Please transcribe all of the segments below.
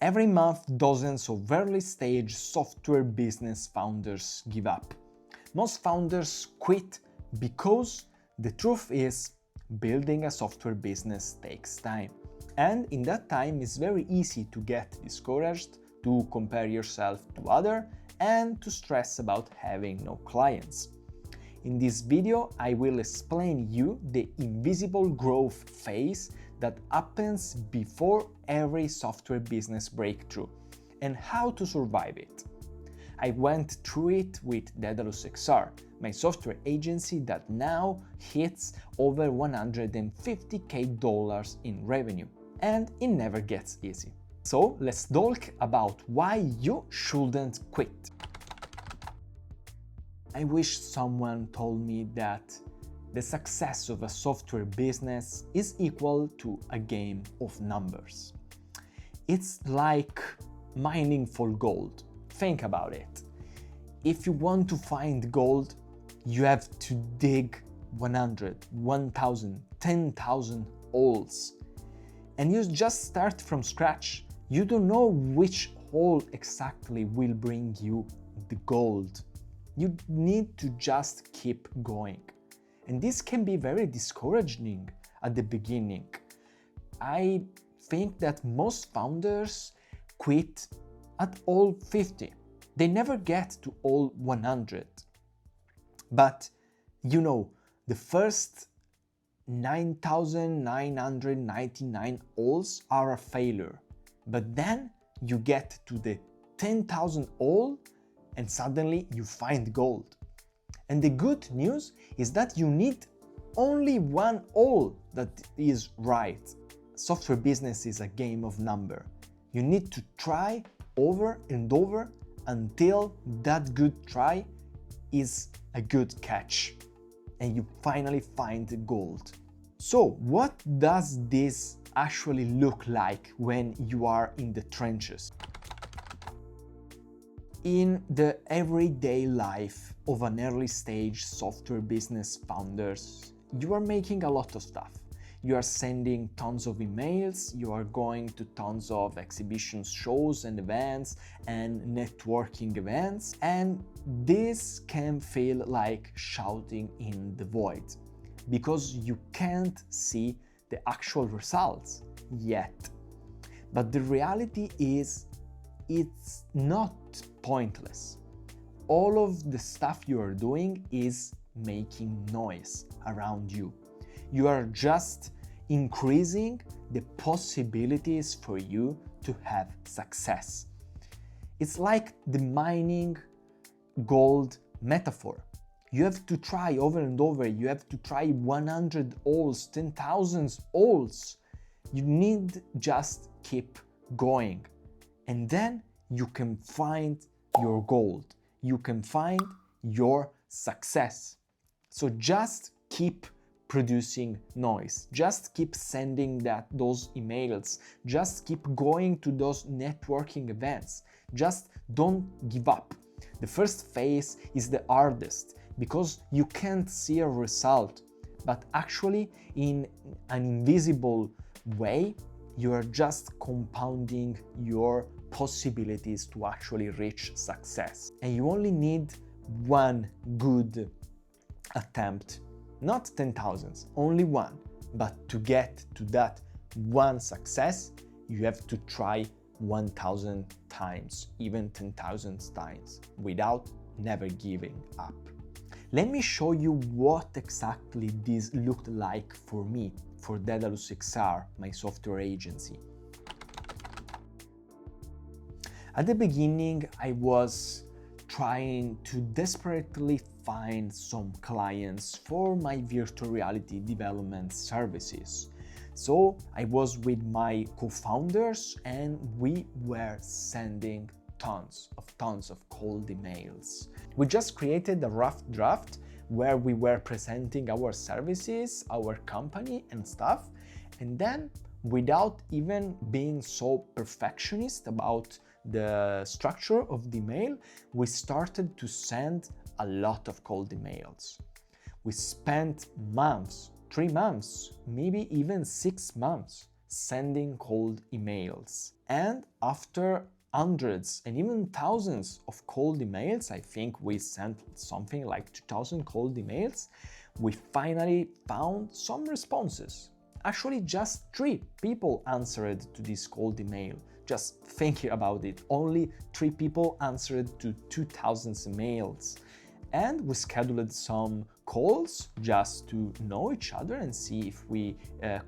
Every month, dozens of early-stage software business founders give up. Most founders quit because the truth is, building a software business takes time. And in that time, it's very easy to get discouraged, to compare yourself to others, and to stress about having no clients. In this video, I will explain you the invisible growth phase that happens before every software business breakthrough and how to survive it. I went through it with Daedalus XR, my software agency that now hits over $150K in revenue, and it never gets easy. So let's talk about why you shouldn't quit. I wish someone told me that the success of a software business is equal to a game of numbers. It's like mining for gold. Think about it. If you want to find gold, you have to dig 100, 1000, 10,000 holes. And you just start from scratch. You don't know which hole exactly will bring you the gold. You need to just keep going. And this can be very discouraging at the beginning. I think that most founders quit at all 50. They never get to all 100. But you know, the first 9,999 holes are a failure. But then you get to the 10,000 hole and suddenly you find gold. And the good news is that you need only one hole that is right. Software business is a game of number. You need to try over and over until that good try is a good catch and you finally find the gold. So what does this actually look like when you are in the trenches? In the everyday life of an early stage software business founders, you are making a lot of stuff. You are sending tons of emails, you are going to tons of exhibitions, shows and events and networking events, and this can feel like shouting in the void because you can't see the actual results yet. But the reality is, it's not pointless. All of the stuff you are doing is making noise around you. You are just increasing the possibilities for you to have success. It's like the mining gold metaphor. You have to try over and over. You have to try 100 holes, 10,000 holes. You need just keep going. And then you can find your gold. You can find your success. So just keep producing noise. Just keep sending those emails. Just keep going to those networking events. Just don't give up. The first phase is the hardest because you can't see a result, but actually in an invisible way, you are just compounding your possibilities to actually reach success. And you only need one good attempt, not 10,000, only one. But to get to that one success, you have to try 1,000 times, even 10,000 times, without never giving up. Let me show you what exactly this looked like for me, for Daedalus XR, my software agency. At the beginning, I was trying to desperately find some clients for my virtual reality development services. So I was with my co-founders and we were sending tons of cold emails. We just created a rough draft where we were presenting our services, our company and stuff, and then without even being so perfectionist about the structure of the email, we started to send a lot of cold emails. We spent months, 3 months, maybe even 6 months sending cold emails. And after hundreds and even thousands of cold emails, I think we sent something like 2000 cold emails, we finally found some responses. Actually, just 3 people answered to this cold email. Just thinking about it, only 3 people answered to 2000 emails. And we scheduled some calls just to know each other and see if we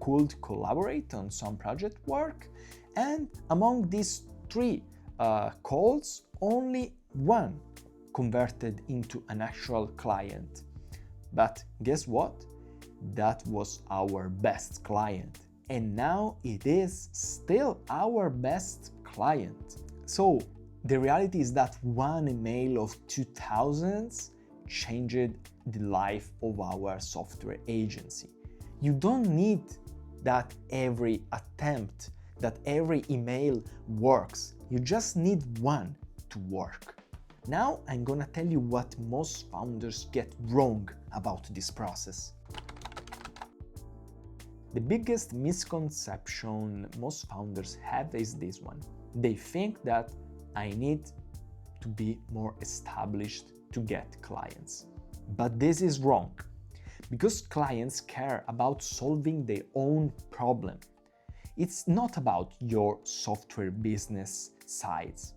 could collaborate on some project work. And among these 3 calls, only 1 converted into an actual client. But guess what? That was our best client. And now it is still our best client. So the reality is that 1 email of 2000 changed the life of our software agency. You don't need that every attempt, that every email works. You just need 1 to work. Now I'm gonna tell you what most founders get wrong about this process. The biggest misconception most founders have is this one. They think that I need to be more established to get clients. But this is wrong, because clients care about solving their own problem. It's not about your software business size.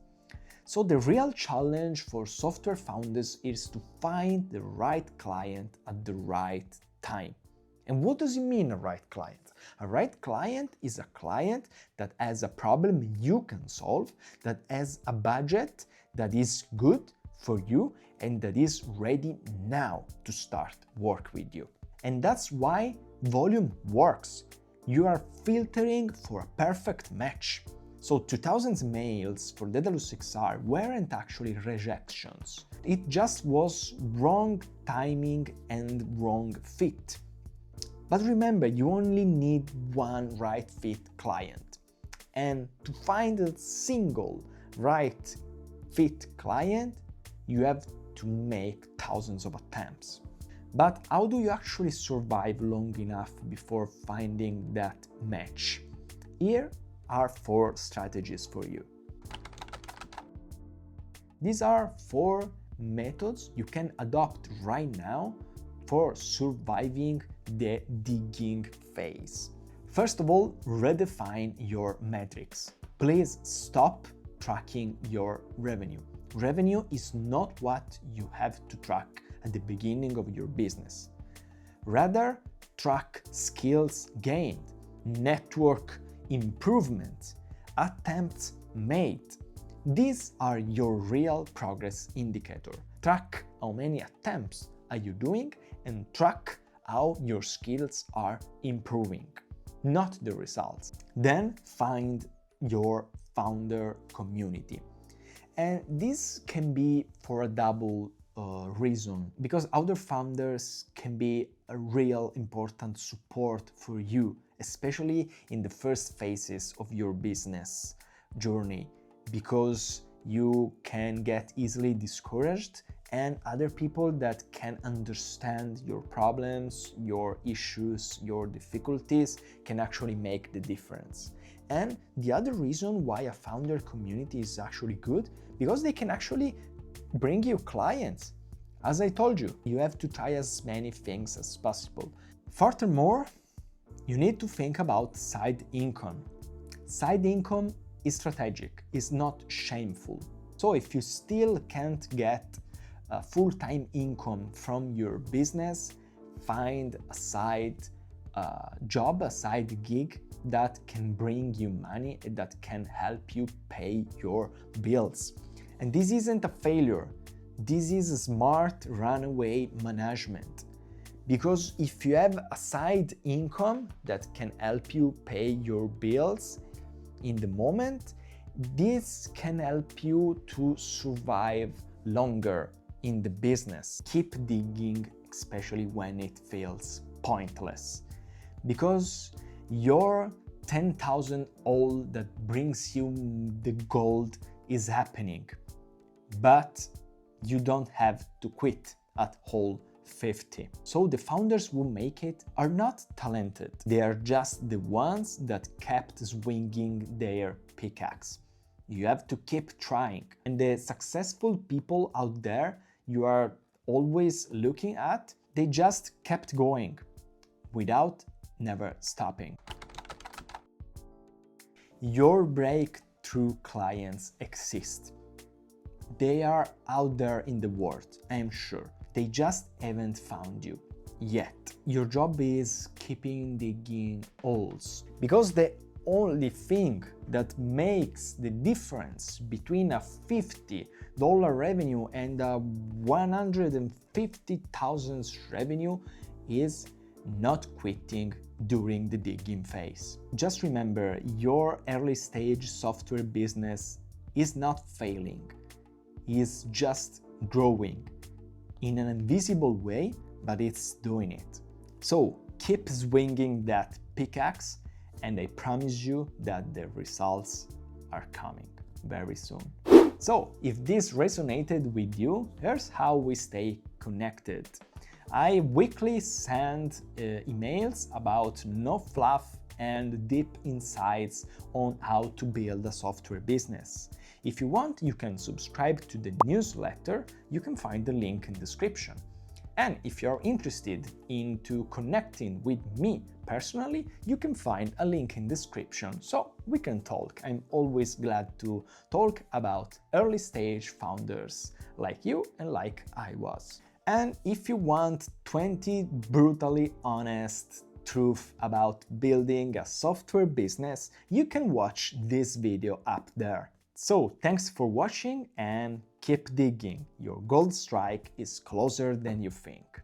So the real challenge for software founders is to find the right client at the right time. And what does it mean, a right client? A right client is a client that has a problem you can solve, that has a budget that is good for you and that is ready now to start work with you. And that's why volume works. You are filtering for a perfect match. So 2000 mails for Daedalus XR weren't actually rejections. It just was wrong timing and wrong fit. But remember, you only need 1 right fit client. And to find a single right fit client, you have to make thousands of attempts. But how do you actually survive long enough before finding that match? Here are 4 strategies for you. These are 4 methods you can adopt right now for surviving the digging phase. First of all, redefine your metrics. Please stop tracking your revenue. Revenue is not what you have to track at the beginning of your business. Rather, track skills gained, network improvement, attempts made. These are your real progress indicator. Track how many attempts are you doing and track how your skills are improving, not the results. Then find your founder community. And this can be for a double reason, because other founders can be a real important support for you, especially in the first phases of your business journey, because you can get easily discouraged, and other people that can understand your problems, your issues, your difficulties can actually make the difference. And the other reason why a founder community is actually good, because they can actually bring you clients. As I told you, you have to try as many things as possible. Furthermore, you need to think about side income. Side income is strategic, it's not shameful. So if you still can't get a full-time income from your business, find a side job, a side gig that can bring you money, that can help you pay your bills. And this isn't a failure. This is a smart runaway management. Because if you have a side income that can help you pay your bills in the moment, this can help you to survive longer in the business. Keep digging, especially when it feels pointless. Because your 10,000 hole that brings you the gold is happening. But you don't have to quit at hole 50. So the founders who make it are not talented. They are just the ones that kept swinging their pickaxe. You have to keep trying. And the successful people out there you are always looking at, they just kept going without never stopping. Your breakthrough clients exist. They are out there in the world, I am sure. They just haven't found you yet. Your job is keeping digging holes, because the only thing that makes the difference between a $50 revenue and a 150,000 revenue is not quitting during the digging phase. Just remember, your early stage software business is not failing, it's just growing in an invisible way, but it's doing it. So keep swinging that pickaxe, and I promise you that the results are coming very soon. So if this resonated with you, here's how we stay connected. I weekly send emails about no fluff and deep insights on how to build a software business. If you want, you can subscribe to the newsletter. You can find the link in the description. And if you're interested into connecting with me personally, you can find a link in the description so we can talk. I'm always glad to talk about early stage founders like you and like I was. And if you want 20 brutally honest truth about building a software business, you can watch this video up there. So thanks for watching and keep digging. Your gold strike is closer than you think.